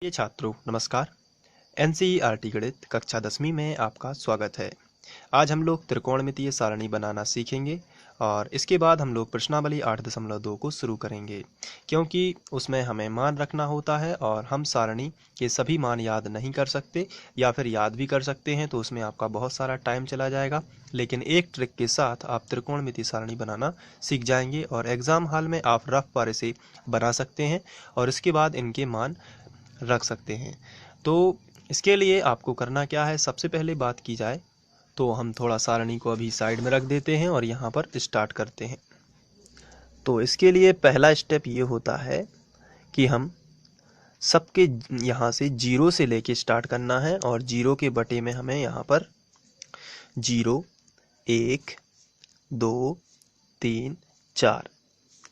ये छात्रों नमस्कार। एनसीईआरटी गणित कक्षा 10वीं में आपका स्वागत है। आज हम लोग त्रिकोणमितीय सारणी बनाना सीखेंगे और इसके बाद हम लोग प्रश्नावली 8.2 को शुरू करेंगे, क्योंकि उसमें हमें मान रखना होता है और हम सारणी के सभी मान याद नहीं कर सकते या फिर याद भी कर सकते हैं तो उसमें आपका बहुत सारा टाइम चला जाएगा। लेकिन एक ट्रिक के साथ आप त्रिकोणमितीय सारणी बनाना सीख जाएंगे और एग्ज़ाम हॉल में आप रफ पर इसे बना सकते हैं और इसके बाद इनके मान रख सकते हैं। तो इसके लिए आपको करना क्या है, सबसे पहले बात की जाए तो हम थोड़ा सारणी को अभी साइड में रख देते हैं और यहाँ पर स्टार्ट करते हैं। तो इसके लिए पहला स्टेप ये होता है कि हम सबके यहाँ से जीरो से लेके स्टार्ट करना है और जीरो के बटे में हमें यहाँ पर 0, 1, 2, 3, 4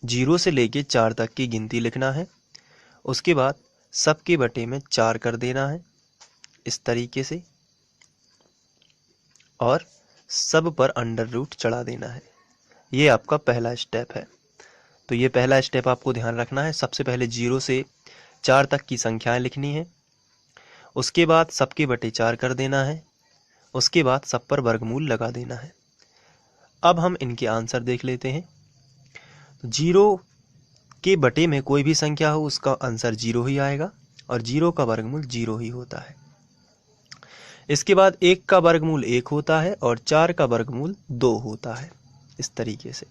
जीरो से लेके 4 तक की गिनती लिखना है। उसके बाद सबके बटे में 4 कर देना है इस तरीके से और सब पर अंडर रूट चढ़ा देना है। ये आपका पहला स्टेप है। तो ये पहला स्टेप आपको ध्यान रखना है। सबसे पहले 0 से 4 तक की संख्याएं लिखनी है, उसके बाद सबके बटे 4 कर देना है, उसके बाद सब पर वर्गमूल लगा देना है। अब हम इनके आंसर देख लेते हैं। तो 0 के बटे में कोई भी संख्या हो उसका आंसर 0 ही आएगा और 0 का वर्गमूल 0 ही होता है। इसके बाद 1 का वर्गमूल 1 होता है और 4 का वर्गमूल 2 होता है, इस तरीके से।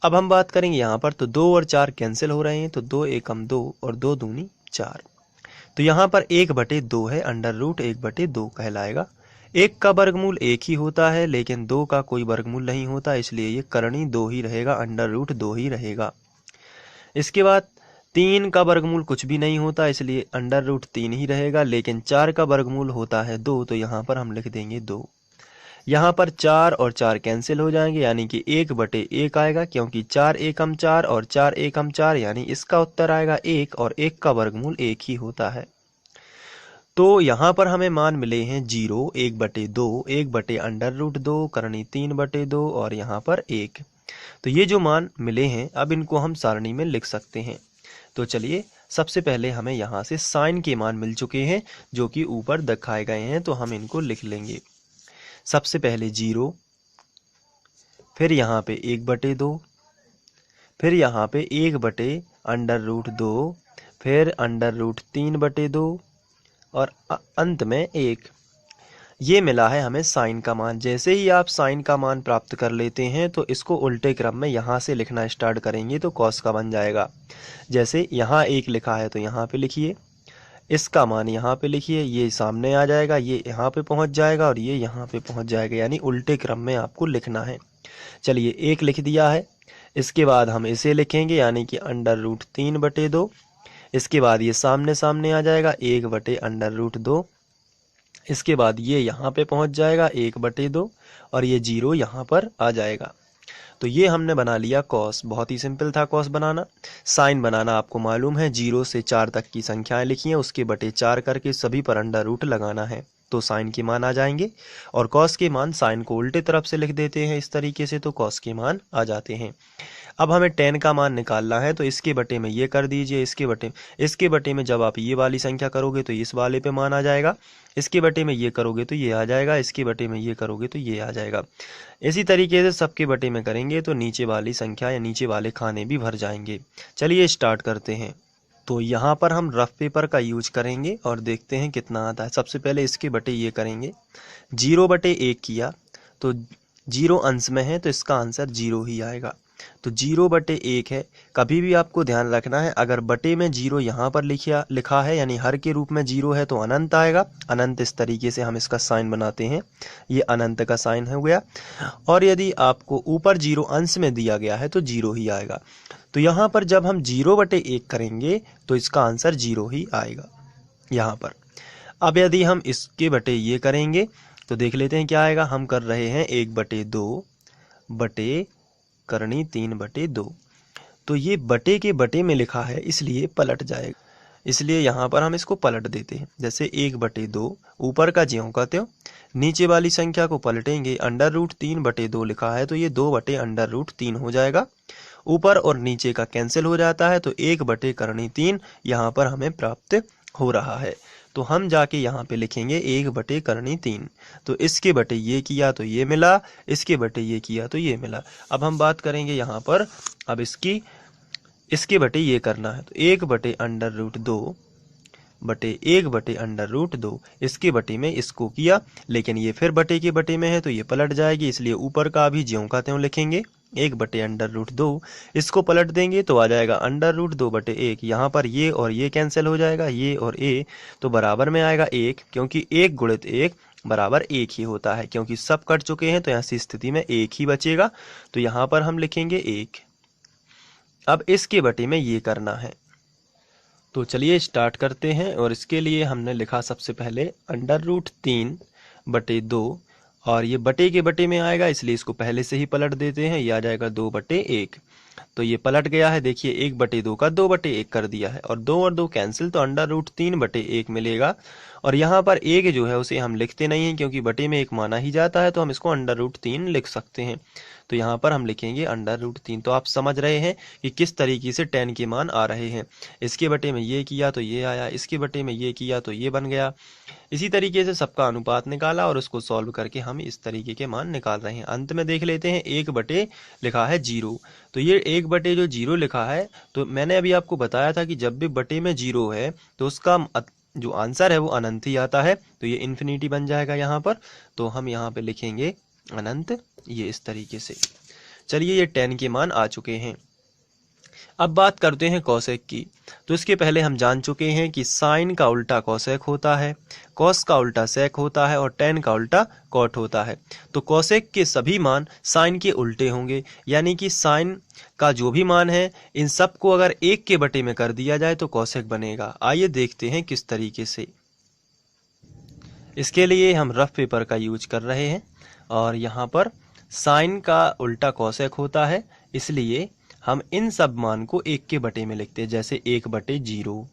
अब हम बात करेंगे यहाँ पर, तो 2 और 4 कैंसिल हो रहे हैं, तो 2 एकम 2 और 2 दूनी 4। तो यहाँ पर 1/2 है, अंडर रूट 1/2 कहलाएगा। 1 का वर्गमूल 1 ही होता है लेकिन 2 का कोई वर्गमूल नहीं होता, इसलिए ये करनी 2 ही रहेगा, अंडर रूट 2 ही रहेगा। इसके बाद 3 का वर्गमूल कुछ भी नहीं होता, इसलिए अंडर रूट 3 ही रहेगा, लेकिन 4 का वर्गमूल होता है 2, तो यहाँ पर हम लिख देंगे 2। यहाँ पर 4 और 4 कैंसिल हो जाएंगे, यानी कि 1/1 आएगा, क्योंकि 4 एकम 4 और 4 एकम 4, यानी इसका उत्तर आएगा 1 और 1 का वर्गमूल 1 ही होता है। तो यहाँ पर हमें मान मिले हैं 0, 1/2, 1/√2, करनी 3/2 और यहाँ पर 1। तो ये जो मान मिले हैं अब इनको हम सारणी में लिख सकते हैं। तो चलिए सबसे पहले हमें यहाँ से साइन के मान मिल चुके हैं जो कि ऊपर दिखाए गए हैं, तो हम इनको लिख लेंगे। सबसे पहले 0, फिर यहाँ पे 1/2, फिर यहाँ पे 1/√2, फिर √3/2 और अंत में 1। ये मिला है हमें साइन का मान। जैसे ही आप साइन का मान प्राप्त कर लेते हैं तो इसको उल्टे क्रम में यहाँ से लिखना स्टार्ट करेंगे तो कॉस का बन जाएगा। जैसे यहाँ 1 लिखा है तो यहाँ पे लिखिए, इसका मान यहाँ पे लिखिए, ये सामने आ जाएगा, ये यहाँ पे पहुँच जाएगा और ये यहाँ पे पहुँच जाएगा, यानी उल्टे क्रम में आपको लिखना है। चलिए 1 लिख दिया है, इसके बाद हम इसे लिखेंगे यानी कि √3/2। इसके बाद ये सामने सामने आ जाएगा 1/√2। इसके बाद ये यहाँ पे पहुँच जाएगा 1/2 और ये 0 यहाँ पर आ जाएगा। तो ये हमने बना लिया कॉस। बहुत ही सिंपल था कॉस बनाना। साइन बनाना आपको मालूम है, 0 से 4 तक की संख्याएं लिखी हैं, उसके बटे 4 करके सभी पर अंडर रूट लगाना है तो साइन के मान आ जाएंगे। और कॉस के मान साइन को उल्टे तरफ से लिख देते हैं इस तरीके से, तो कॉस के मान आ जाते हैं। अब हमें tan का मान निकालना है, तो इसके बटे में ये कर दीजिए, इसके बटे में जब आप ये वाली संख्या करोगे तो इस वाले पे मान आ जाएगा, इसके बटे में ये करोगे तो ये आ जाएगा, इसके बटे में ये करोगे तो ये आ जाएगा। इसी तरीके से सबके बटे में करेंगे तो नीचे वाली संख्या या नीचे वाले खाने भी भर जाएंगे। चलिए स्टार्ट करते हैं। तो यहाँ पर हम रफ पेपर का यूज करेंगे और देखते हैं कितना आता है। सबसे पहले इसके बटे ये करेंगे, 0/1 किया तो 0 अंश में है तो इसका आंसर 0 ही आएगा। तो 0/1 है। कभी भी आपको ध्यान रखना है, अगर बटे में 0 यहाँ पर लिखा है यानी हर के रूप में 0 है तो अनंत आएगा। अनंत इस तरीके से हम इसका साइन बनाते हैं, ये अनंत का साइन हो गया। और यदि आपको ऊपर 0 अंश में दिया गया है तो 0 ही आएगा। तो यहाँ पर जब हम 0/1 करेंगे तो इसका आंसर 0 ही आएगा यहाँ पर। अब यदि हम इसके बटे ये करेंगे तो देख लेते हैं क्या आएगा। हम कर रहे हैं 1/2 बटे करनी 3/2। तो ये बटे के बटे में लिखा है इसलिए पलट जाएगा, इसलिए यहाँ पर हम इसको पलट देते हैं। जैसे 1/2 ऊपर का ज्यों का त्यों, नीचे वाली संख्या को पलटेंगे, √3/2 लिखा है तो ये 2/√3 हो जाएगा। ऊपर और नीचे का कैंसिल हो जाता है तो 1/3 यहाँ पर हमें प्राप्त हो रहा है। तो हम जाके यहाँ पे लिखेंगे 1/3। तो इसके बटे ये किया तो ये मिला, इसके बटे ये किया तो ये मिला। अब हम बात करेंगे यहाँ पर, अब इसके बटे ये करना है, तो 1/√2 बटे 1/√2, इसके बटे में इसको किया, लेकिन ये फिर बटे के बटे में है तो ये पलट जाएगी, इसलिए ऊपर का भी ज्यों का त्यों लिखेंगे। 1/√2, इसको पलट देंगे तो आ जाएगा √2/1। यहाँ पर ये और ये कैंसिल हो जाएगा, ये और ए, तो बराबर में आएगा 1, क्योंकि 1 गुणित 1 बराबर 1 ही होता है। क्योंकि सब कट चुके हैं तो यहाँ से स्थिति में 1 ही बचेगा, तो यहाँ पर हम लिखेंगे 1। अब इसके बटे में ये करना है, तो चलिए स्टार्ट करते हैं। और इसके लिए हमने लिखा सबसे पहले √3/2, और ये बटे के बटे में आएगा, इसलिए इसको पहले से ही पलट देते हैं, ये आ जाएगा 2/1। तो ये पलट गया है, देखिए 1/2 का 2/1 कर दिया है, और 2 और 2 कैंसिल, तो √3/1 मिलेगा। और यहाँ पर एक जो है उसे हम लिखते नहीं हैं, क्योंकि बटे में एक माना ही जाता है, तो हम इसको √3 लिख सकते हैं। तो यहाँ पर हम लिखेंगे √3। तो आप समझ रहे हैं कि किस तरीके से tan के मान आ रहे हैं। इसके बटे में ये किया तो ये आया, इसके बटे में ये किया तो ये बन गया। इसी तरीके से सबका अनुपात निकाला और उसको सॉल्व करके हम इस तरीके के मान निकाल रहे हैं। अंत में देख लेते हैं, 1 लिखा है 0, तो ये 1/0 लिखा है, तो मैंने अभी आपको बताया था कि जब भी बटे में 0 है तो उसका जो आंसर है वो अनंत ही आता है, तो ये इन्फिनिटी बन जाएगा यहाँ पर। तो हम यहाँ पे लिखेंगे अनंत, ये इस तरीके से। चलिए, ये tan के मान आ चुके हैं। अब बात करते हैं कॉसेक की। तो इसके पहले हम जान चुके हैं कि साइन का उल्टा कॉसेक होता है, कॉस का उल्टा सेक होता है, और tan का उल्टा कॉट होता है। तो कॉसेक के सभी मान साइन के उल्टे होंगे, यानी कि साइन का जो भी मान है इन सब को अगर 1 के बटे में कर दिया जाए तो कॉसेक बनेगा। आइए देखते हैं किस तरीके से। इसके लिए हम रफ पेपर का यूज कर रहे हैं, और यहाँ पर साइन का उल्टा कॉसेक होता है, इसलिए हम इन सब मान को 1 के बटे में लिखते हैं। जैसे 1/0,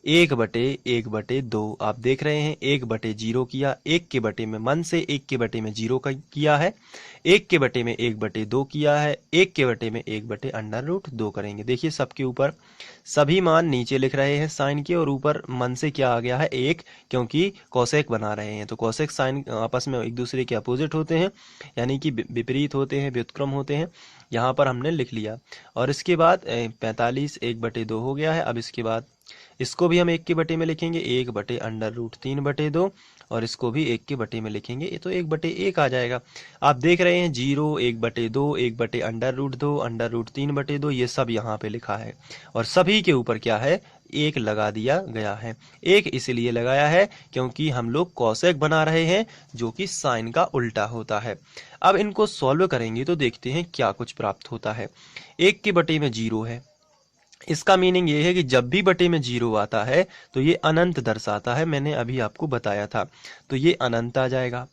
1/1/2, आप देख रहे हैं 1/0 किया, 1 के बटे में मन से 1 के बटे में 0 किया है, 1 के बटे में 1/2 किया है, 1 के बटे में 1/√2 करेंगे। देखिए सबके ऊपर सभी मान नीचे लिख रहे हैं साइन के, और ऊपर मन से क्या आ गया है 1, क्योंकि कॉसेक बना रहे हैं। तो कॉसेक साइन आपस में एक दूसरे के अपोजिट होते हैं, यानी कि विपरीत होते हैं, व्युत्क्रम होते हैं। यहाँ पर हमने लिख लिया, और इसके बाद 45 1/2 हो गया है। अब इसके बाद इसको भी हम 1 के बटे में लिखेंगे, 1/√3/2, और इसको भी 1 के बटे में लिखेंगे, ये तो 1/1 आ जाएगा। आप देख रहे हैं 0, 1/2, 1/√2, √3/2, ये सब यहाँ पे लिखा है, और सभी के ऊपर क्या है 1 लगा दिया गया है। 1 इसलिए लगाया है क्योंकि हम लोग कॉसेक बना रहे हैं, जो कि साइन का उल्टा होता है। अब इनको सॉल्व करेंगे तो देखते हैं क्या कुछ प्राप्त होता है। 1 के बटे में 0 है, इसका मीनिंग ये है कि जब भी बटे में 0 आता है तो ये अनंत दर्शाता है, मैंने अभी आपको बताया था, तो ये अनंत आ जाएगा।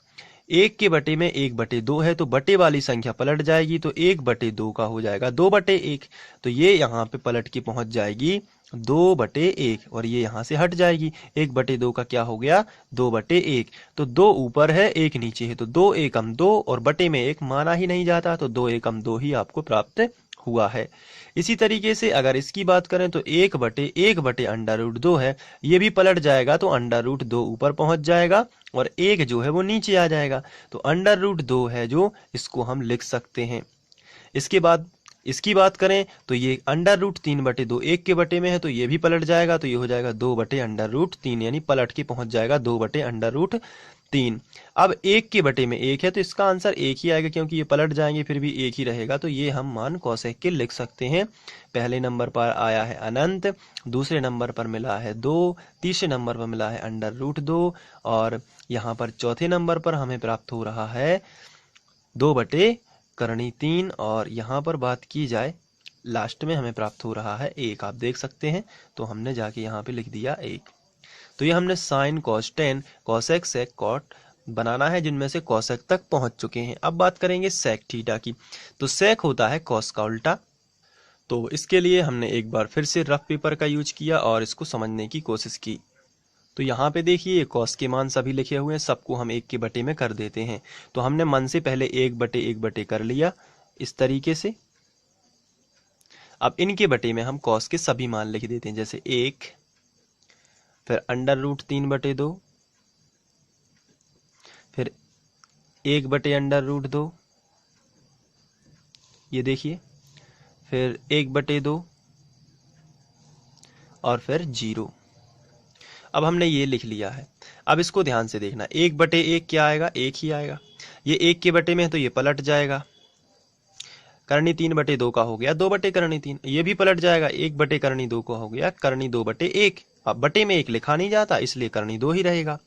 1 के बटे में 1/2 है, तो बटे वाली संख्या पलट जाएगी, तो 1/2 का हो जाएगा 2/1, तो ये यहाँ पे पलट के पहुंच जाएगी 2/1, और ये यहाँ से हट जाएगी। 1/2 का क्या हो गया 2/1, तो 2 ऊपर है 1 नीचे है, तो 2 एकम 2, और बटे में 1 माना ही नहीं जाता, तो 2 एकम 2 ही आपको प्राप्त हुआ है। इसी तरीके से अगर इसकी बात करें तो 1/√2 है, ये भी पलट जाएगा, तो √2 ऊपर पहुंच जाएगा, और 1 जो है वो नीचे आ जाएगा, तो √2 है जो, इसको हम लिख सकते हैं। इसके बाद इसकी बात करें तो ये √3/2 1 के बटे में है, तो ये भी पलट जाएगा, तो ये हो जाएगा 2/√3, यानी पलट के पहुंच जाएगा 2/√3। अब 1 के बटे में 1 है, तो इसका आंसर 1 ही आएगा, क्योंकि ये पलट जाएंगे फिर भी 1 ही रहेगा, तो ये हम मान कॉसेक के लिख सकते हैं। पहले नंबर पर आया है अनंत, दूसरे नंबर पर मिला है 2, तीसरे नंबर पर मिला है √2, और यहाँ पर चौथे नंबर पर हमें प्राप्त हो रहा है 2/3, और यहाँ पर बात की जाए लास्ट में हमें प्राप्त हो रहा है 1, आप देख सकते हैं, तो हमने जाके यहाँ पे लिख दिया 1। तो ये हमने साइन, कॉस, टेन, कॉसेक, सेक, कॉट बनाना है, जिनमें से कॉसेक तक पहुंच चुके हैं। अब बात करेंगे सेक थीटा की। तो सेक होता है कॉस का उल्टा। तो इसके लिए हमने एक बार फिर से रफ पेपर का यूज किया और इसको समझने की कोशिश की। तो यहाँ पे देखिए कॉस के मान सभी लिखे हुए हैं, सबको हम 1 के बटे में कर देते हैं। तो हमने मन से पहले 1/1 कर लिया इस तरीके से। अब इनके बटे में हम कॉस के सभी मान लिख देते हैं, जैसे 1, फिर √3/2, फिर 1/√2, ये देखिए, फिर 1/2 और फिर 0। अब हमने ये लिख लिया है। अब इसको ध्यान से देखना, 1/1 क्या आएगा, 1 ही आएगा। ये 1 के बटे में है तो ये पलट जाएगा, करनी 3/2 का हो गया 2/3। ये भी पलट जाएगा, 1/2 का हो गया करनी 2/1। अब बटे में 1 लिखा नहीं जाता, इसलिए करनी 2 ही रहेगा।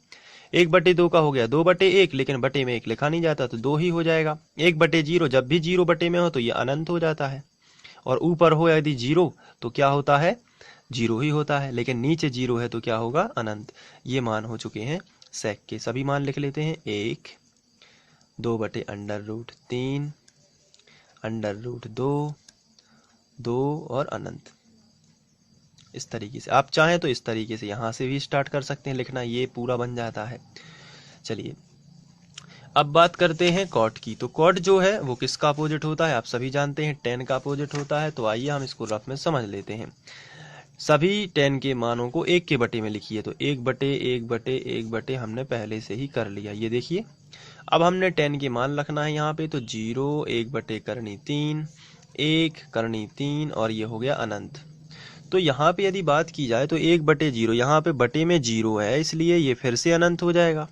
1/2 का हो गया 2/1, लेकिन बटे में 1 लिखा नहीं जाता तो 2 ही हो जाएगा। 1/0, जब भी 0 बटे में हो तो ये अनंत हो जाता है, और ऊपर हो यदि 0 तो क्या होता है, 0 ही होता है, लेकिन नीचे 0 है तो क्या होगा, अनंत। ये मान हो चुके हैं सेक के। सभी मान लिख लेते हैं, 1, 2/√3, √2, 2 और अनंत। इस तरीके से आप चाहें तो इस तरीके से यहाँ से भी स्टार्ट कर सकते हैं लिखना, ये पूरा बन जाता है। चलिए अब बात करते हैं कॉट की। तो कॉट जो है वो किसका अपोजिट होता है, आप सभी जानते हैं, tan का अपोजिट होता है। तो आइए हम इसको रफ में समझ लेते हैं। सभी tan के मानों को 1 के बटे में लिखिए। तो 1/1/1/1 हमने पहले से ही कर लिया, ये देखिए। अब हमने tan के मान रखना है यहाँ पे, तो 0, 1/3, 1 करनी 3 और ये हो गया अनंत। तो यहाँ पे यदि बात की जाए तो 1/0, यहाँ पे बटे में 0 है, इसलिए ये फिर से अनंत हो जाएगा।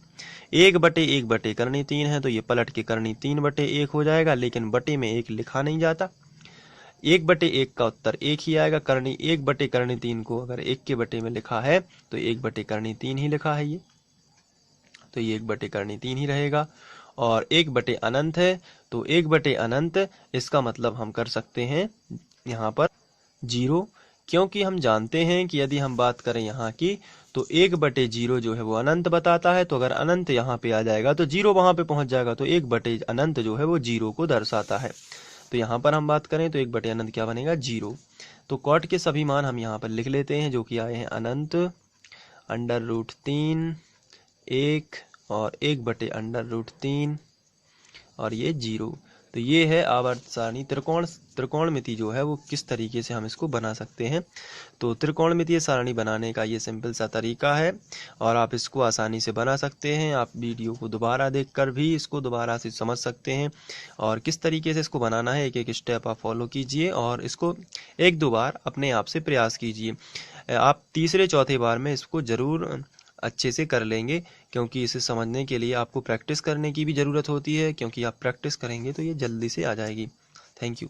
1/1 करनी 3 है तो ये पलट के करनी 3/1 हो जाएगा, लेकिन बटे में 1 लिखा नहीं जाता। 1/1 का उत्तर 1 ही आएगा। करनी 1/3 को अगर 1 के बटे में लिखा है तो 1/3 ही लिखा है ये, तो ये 1/3 ही रहेगा। और 1 अनंत है तो 1 अनंत, इसका मतलब हम कर सकते हैं यहाँ पर 0, क्योंकि हम जानते हैं कि यदि हम बात करें यहाँ की तो 1/0 जो है वो अनंत बताता है। तो अगर अनंत यहाँ पे आ जाएगा तो 0 वहाँ पे पहुँच जाएगा, तो 1 अनंत जो है वो 0 को दर्शाता है। तो यहाँ पर हम बात करें तो 1 अनंत क्या बनेगा, 0। तो कॉट के सभी मान हम यहाँ पर लिख लेते हैं, जो कि आए हैं अनंत, √3, 1 और 1/√3 और ये 0। तो ये है आवर्त सारणी। त्रिकोणमिति जो है वो किस तरीके से हम इसको बना सकते हैं। तो त्रिकोणमितीय सारणी बनाने का ये सिंपल सा तरीका है, और आप इसको आसानी से बना सकते हैं। आप वीडियो को दोबारा देखकर भी इसको दोबारा से समझ सकते हैं, और किस तरीके से इसको बनाना है एक एक स्टेप आप फॉलो कीजिए, और इसको 1-2 बार अपने आप से प्रयास कीजिए। आप तीसरे चौथे बार में इसको ज़रूर अच्छे से कर लेंगे, क्योंकि इसे समझने के लिए आपको प्रैक्टिस करने की भी ज़रूरत होती है, क्योंकि आप प्रैक्टिस करेंगे तो ये जल्दी से आ जाएगी। Thank you.